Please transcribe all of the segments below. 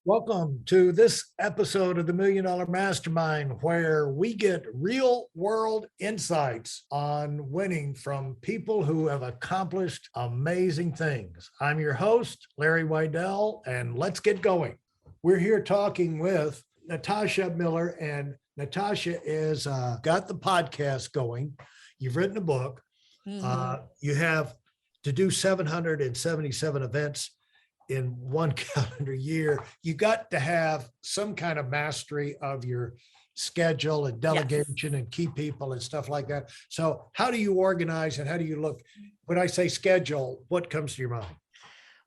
Welcome to this episode of the Million Dollar Mastermind, where we get real world insights on winning from people who have accomplished amazing things. I'm your host, Larry Weidel, and let's get going. We're here talking with Natasha Miller, and Natasha is got the podcast going. You've written a book. You have to do 777 events in one calendar year. You got to have some kind of mastery of your schedule and delegation and key people and stuff like that. So how do you organize and how do you look? When I say schedule, what comes to your mind?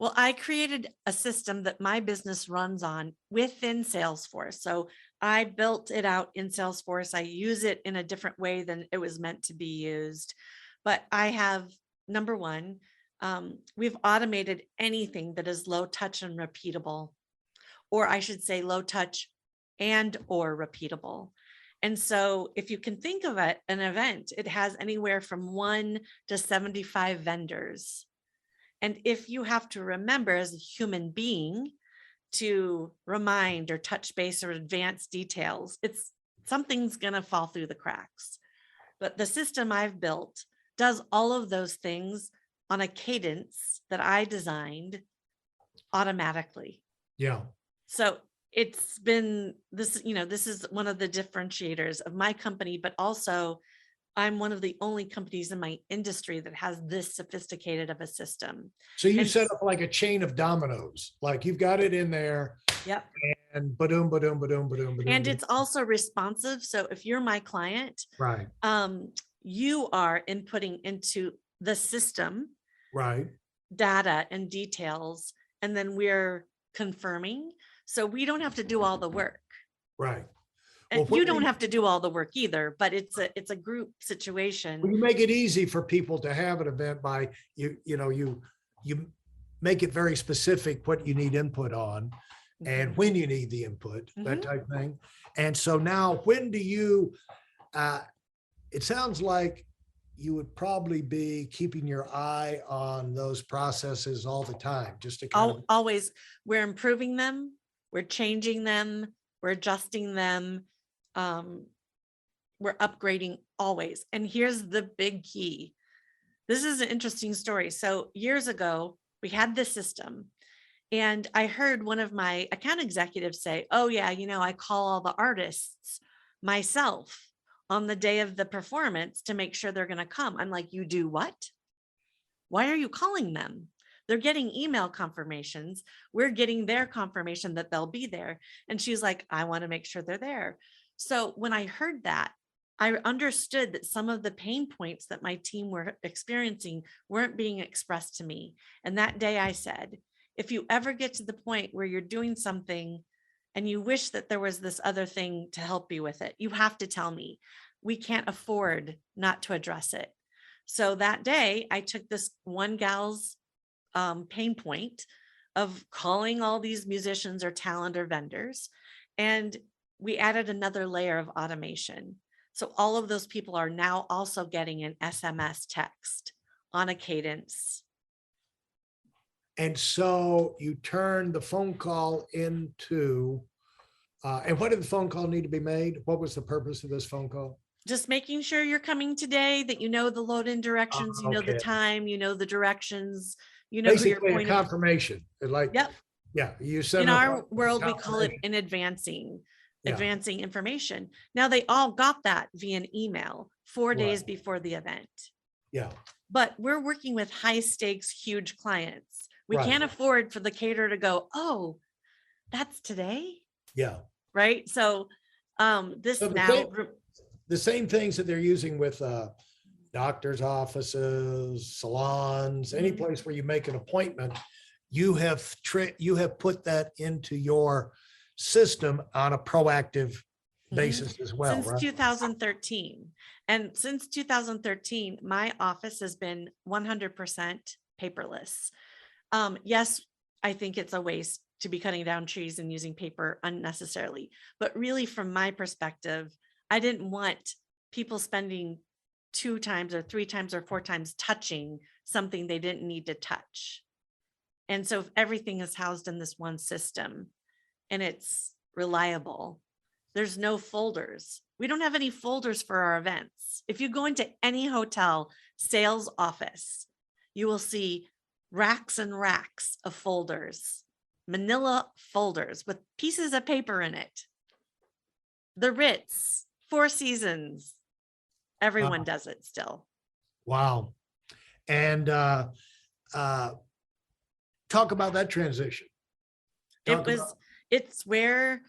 Well, I created a system that my business runs on within Salesforce. So I built it out in Salesforce. I use it in a different way than it was meant to be used. But I have, number one, we've automated anything that is low touch and repeatable, or I should say low touch and or repeatable. And so if you can think of it, an event, it has anywhere from 1 to 75 vendors. And if you have to remember as a human being to remind or touch base or advance details, something's going to fall through the cracks. But the system I've built does all of those things on a cadence that I designed automatically. Yeah. So it's been this, this is one of the differentiators of my company, but also I'm one of the only companies in my industry that has this sophisticated of a system. So you set up like a chain of dominoes, like you've got it in there. Yep. And ba-doom, ba-doom, ba-doom, ba-doom, ba-doom. And it's also responsive. So if you're my client, right, you are inputting into the system, right, data and details, and then we're confirming. So we don't have to do all the work. right. And you don't have to do all the work either, but it's a group situation. Well, you make it easy for people to have an event by you make it very specific what you need input on and when you need the input, that type of thing. And so now when do you, it sounds like you would probably be keeping your eye on those processes all the time, just to kind of. Always, we're improving them, we're changing them, we're adjusting them. We're upgrading always. And here's the big key. This is an interesting story. So years ago, we had this system and I heard one of my account executives say, oh yeah, I call all the artists myself on the day of the performance to make sure they're going to come. I'm like, you do what? Why are you calling them? They're getting email confirmations. We're getting their confirmation that they'll be there. And she's like, I want to make sure they're there. So when I heard that, I understood that some of the pain points that my team were experiencing weren't being expressed to me. And that day I said, if you ever get to the point where you're doing something and you wish that there was this other thing to help you with it, you have to tell me. We can't afford not to address it. So that day I took this one gal's pain point of calling all these musicians or talent or vendors, and we added another layer of automation. So all of those people are now also getting an SMS text on a cadence. And so you turn the phone call into, and what did the phone call need to be made? What was the purpose of this phone call? Just making sure you're coming today, that you know the load in directions, you know the time, you know the directions, you know basically who you're a confirmation. Like, yep. Yeah. You set in our world, we call it an advancing information. Now they all got that via an email 4 days before the event. Yeah. But we're working with high stakes, huge clients. We can't afford for the caterer to go, oh, that's today. Yeah. Right. So the same things that they're using with doctors' offices, salons, any place where you make an appointment, you have put that into your system on a proactive basis as well. Since 2013. And since 2013, my office has been 100% paperless. Yes, I think it's a waste to be cutting down trees and using paper unnecessarily. But really, from my perspective, I didn't want people spending 2 times or 3 times or 4 times touching something they didn't need to touch. And so if everything is housed in this one system, and it's reliable. There's no folders. We don't have any folders for our events. If you go into any hotel sales office, you will see racks and racks of folders, manila folders with pieces of paper in it. The Ritz, Four Seasons, everyone does it still. Wow. And talk about that transition. It's where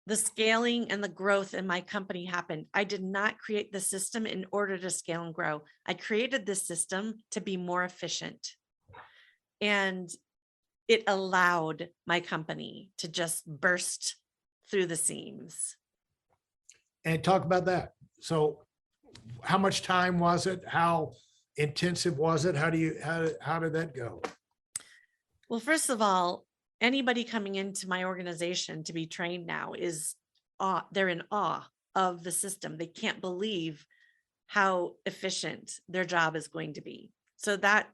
the scaling and the growth in my company happened. I did not create the system in order to scale and grow. I created this system to be more efficient. And it allowed my company to just burst through the seams. And talk about that. So how much time was it? How intensive was it? How did that go? Well, first of all, anybody coming into my organization to be trained now they're in awe of the system. They can't believe how efficient their job is going to be. So that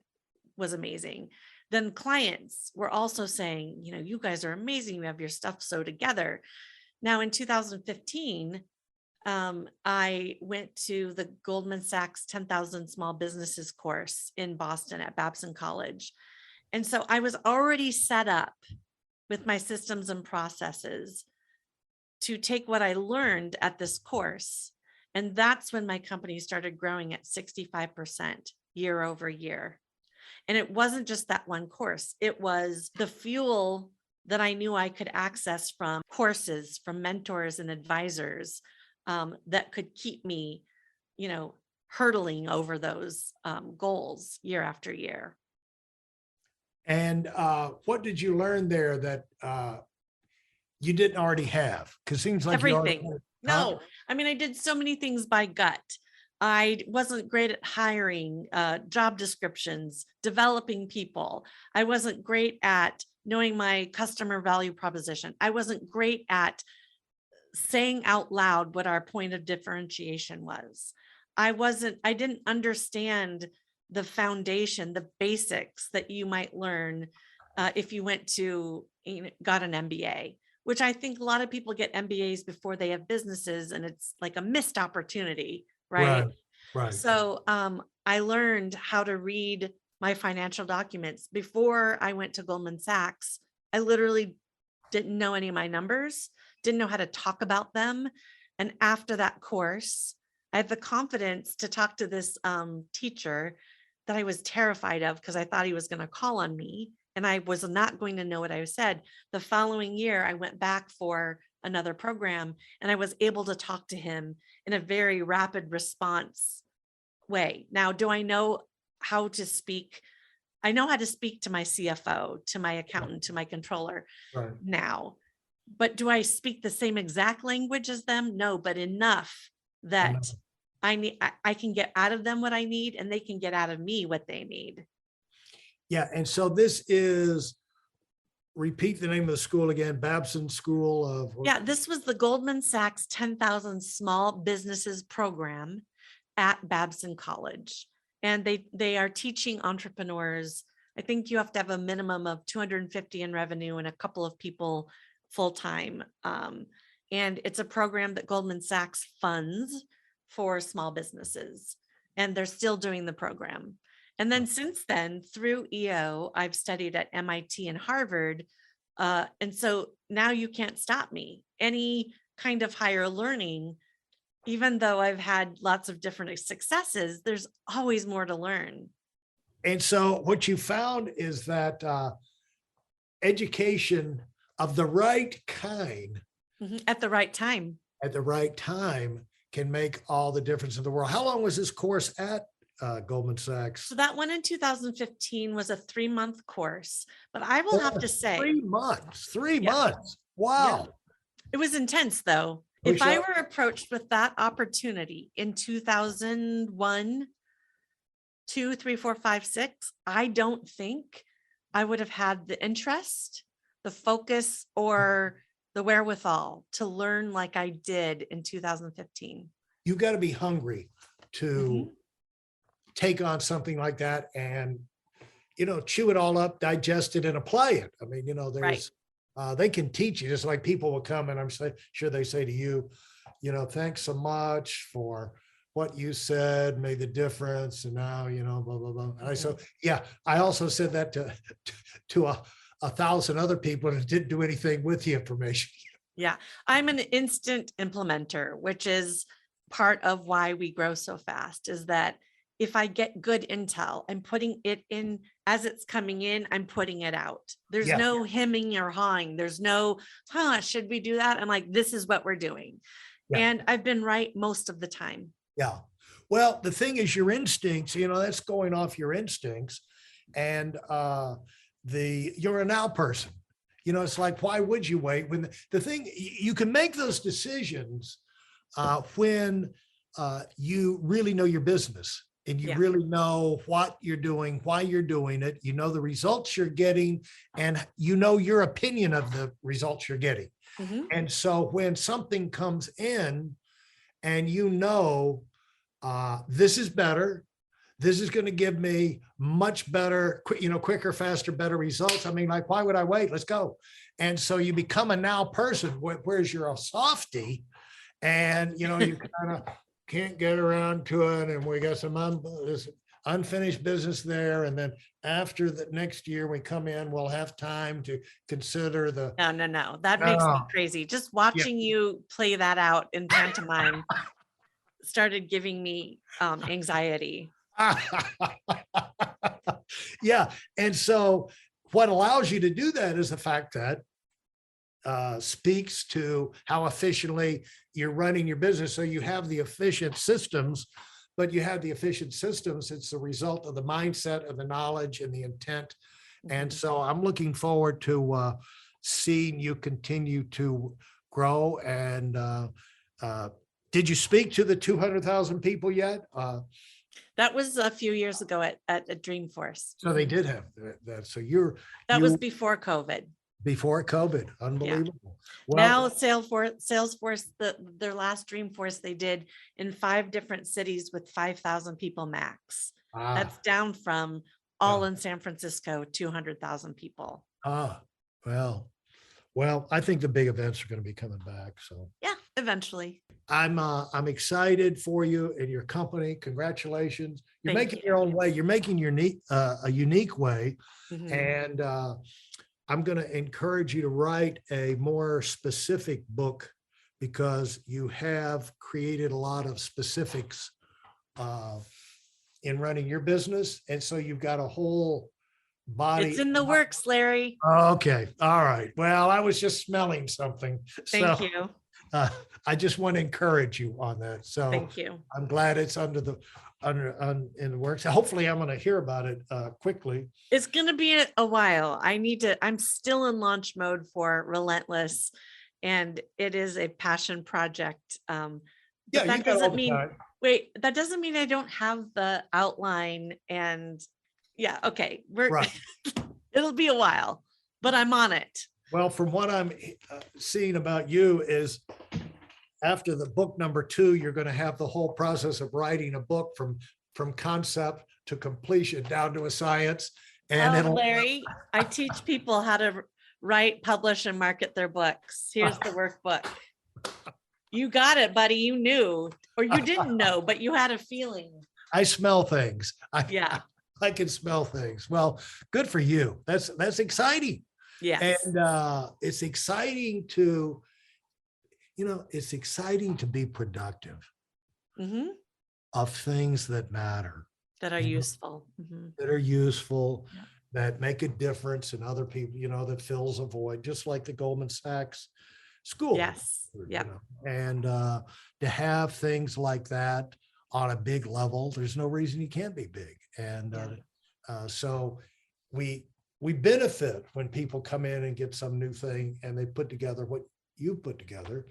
was amazing. Then clients were also saying, you guys are amazing. You have your stuff so together. Now in 2015, I went to the Goldman Sachs 10,000 Small Businesses course in Boston at Babson College. And so I was already set up with my systems and processes to take what I learned at this course. And that's when my company started growing at 65% year over year. And it wasn't just that one course. It was the fuel that I knew I could access from courses, from mentors and advisors that could keep me, hurtling over those goals year after year. And what did you learn there that you didn't already have? Because it seems like everything. No, I mean, I did so many things by gut. I wasn't great at hiring, job descriptions, developing people. I wasn't great at knowing my customer value proposition. I wasn't great at saying out loud what our point of differentiation was. I didn't understand the foundation, the basics that you might learn if you got an MBA, which I think a lot of people get MBAs before they have businesses, and it's like a missed opportunity, right? Right. So I learned how to read my financial documents. Before I went to Goldman Sachs, I literally didn't know any of my numbers, didn't know how to talk about them. And after that course, I had the confidence to talk to this teacher that I was terrified of because I thought he was going to call on me and I was not going to know what I said. The following year, I went back for another program and I was able to talk to him in a very rapid response way. Now, do I know how to speak? I know how to speak to my CFO, to my accountant, to my controller now, but do I speak the same exact language as them? No, but enough that I can get out of them what I need and they can get out of me what they need. Yeah. And so this is, repeat the name of the school again, Babson School of. Yeah, this was the Goldman Sachs 10,000 Small Businesses program at Babson College. And they are teaching entrepreneurs. I think you have to have a minimum of 250 in revenue and a couple of people full-time. And it's a program that Goldman Sachs funds for small businesses. And they're still doing the program. And then since then, through EO, I've studied at MIT and Harvard. And so now you can't stop me. Any kind of higher learning, even though I've had lots of different successes, there's always more to learn. And so what you found is that education of the right kind at the right time can make all the difference in the world. How long was this course at Goldman Sachs? So that one in 2015 was a 3-month course, but I will have to say 3 months, 3 months. Wow. Yeah. It was intense though. If I were approached with that opportunity in 2001, 2, 3, 4, 5, 6, I don't think I would have had the interest, the focus, or the wherewithal to learn like I did in 2015. You got to be hungry to take on something like that and, chew it all up, digest it, and apply it. I mean, there's They can teach you, just like people will come and sure they say to you, thanks so much for what you said, made the difference. And now, blah, blah, blah. And I also said that to a 1,000 other people and didn't do anything with the information. Yeah, I'm an instant implementer, which is part of why we grow so fast, is that if I get good intel, I'm putting it in as it's coming in, I'm putting it out. There's Yeah. no hemming or hawing. There's no, should we do that? I'm like, this is what we're doing. Yeah. And I've been right most of the time. Yeah. Well, the thing is your instincts, that's going off your instincts. And you're a now person. It's like, why would you wait when the thing, you can make those decisions when you really know your business and you really know what you're doing, why you're doing it, the results you're getting, and your opinion of the results you're getting. Mm-hmm. And so when something comes in and this is better, this is going to give me much better, quicker, faster, better results. I mean, like, why would I wait? Let's go. And so you become a now person, whereas you're a softie and, you kind of can't get around to it. And we got some unfinished business there. And then after the next year we come in, we'll have time to consider the. No. That makes me crazy. Just watching you play that out in pantomime started giving me anxiety. Yeah. And so what allows you to do that is the fact that speaks to how efficiently you're running your business. So you have the efficient systems, but you have the efficient systems. It's the result of the mindset, of the knowledge and the intent. And so I'm looking forward to seeing you continue to grow. And did you speak to the 200,000 people yet? That was a few years ago at Dreamforce. So they did have that. So that was before COVID. Before COVID, unbelievable. Yeah. Well, now Salesforce, their last Dreamforce they did in 5 different cities with 5,000 people max. That's down from all in San Francisco, 200,000 people. Well, I think the big events are going to be coming back. So yeah, eventually. I'm excited for you and your company. Congratulations. You're making your own way. You're making a unique way. Mm-hmm. And I'm going to encourage you to write a more specific book because you have created a lot of specifics in running your business. And so you've got a whole body. It's in the works, Larry. Okay. All right. Well, I was just smelling something. Thank you. I just want to encourage you on that. So thank you. I'm glad it's in the works. Hopefully I'm going to hear about it quickly. It's going to be a while. I'm still in launch mode for Relentless, and it is a passion project. That doesn't mean, that doesn't mean I don't have the outline and okay. It'll be a while, but I'm on it. Well, from what I'm seeing about you is after the book number 2, you're going to have the whole process of writing a book from concept to completion down to a science. And Larry, I teach people how to write, publish, and market their books. Here's the workbook. You got it, buddy. You knew, or you didn't know, but you had a feeling. I smell things. I can smell things. Well, good for you. That's exciting. Yes. And it's exciting to, it's exciting to be productive of things that matter. That are useful. That are useful, that make a difference in other people, that fills a void, just like the Goldman Sachs school. Yes. Yeah. And to have things like that on a big level, there's no reason you can't be big. And so we benefit when people come in and get some new thing and they put together what you put together,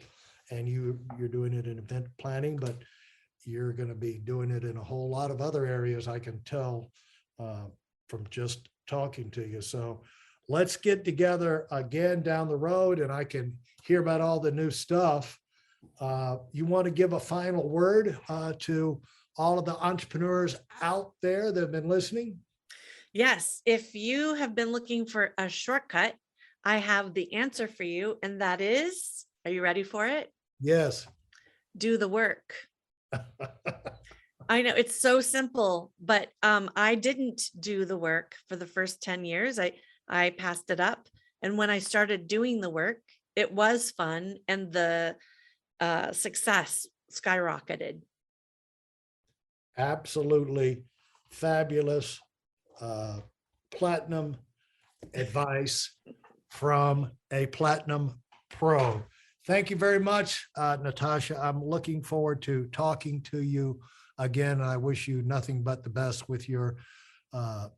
and you're doing it in event planning, but you're going to be doing it in a whole lot of other areas. I can tell from just talking to you. So let's get together again down the road and I can hear about all the new stuff. You want to give a final word to all of the entrepreneurs out there that have been listening? Yes. If you have been looking for a shortcut, I have the answer for you. And that is, are you ready for it? Yes. Do the work. I know it's so simple, but I didn't do the work for the first 10 years. I passed it up. And when I started doing the work, it was fun and the success skyrocketed. Absolutely fabulous. Platinum advice from a platinum pro. Thank you very much, Natasha. I'm looking forward to talking to you again. I wish you nothing but the best with your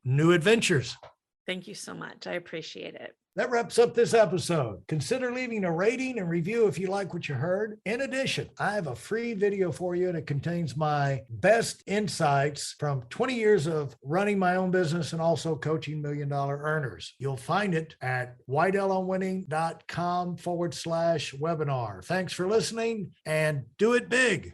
new adventures. Thank you so much. I appreciate it. That wraps up this episode. Consider leaving a rating and review if you like what you heard. In addition, I have a free video for you, and it contains my best insights from 20 years of running my own business and also coaching million-dollar earners. You'll find it at whiteelonwinning.com/webinar. Thanks for listening, and do it big.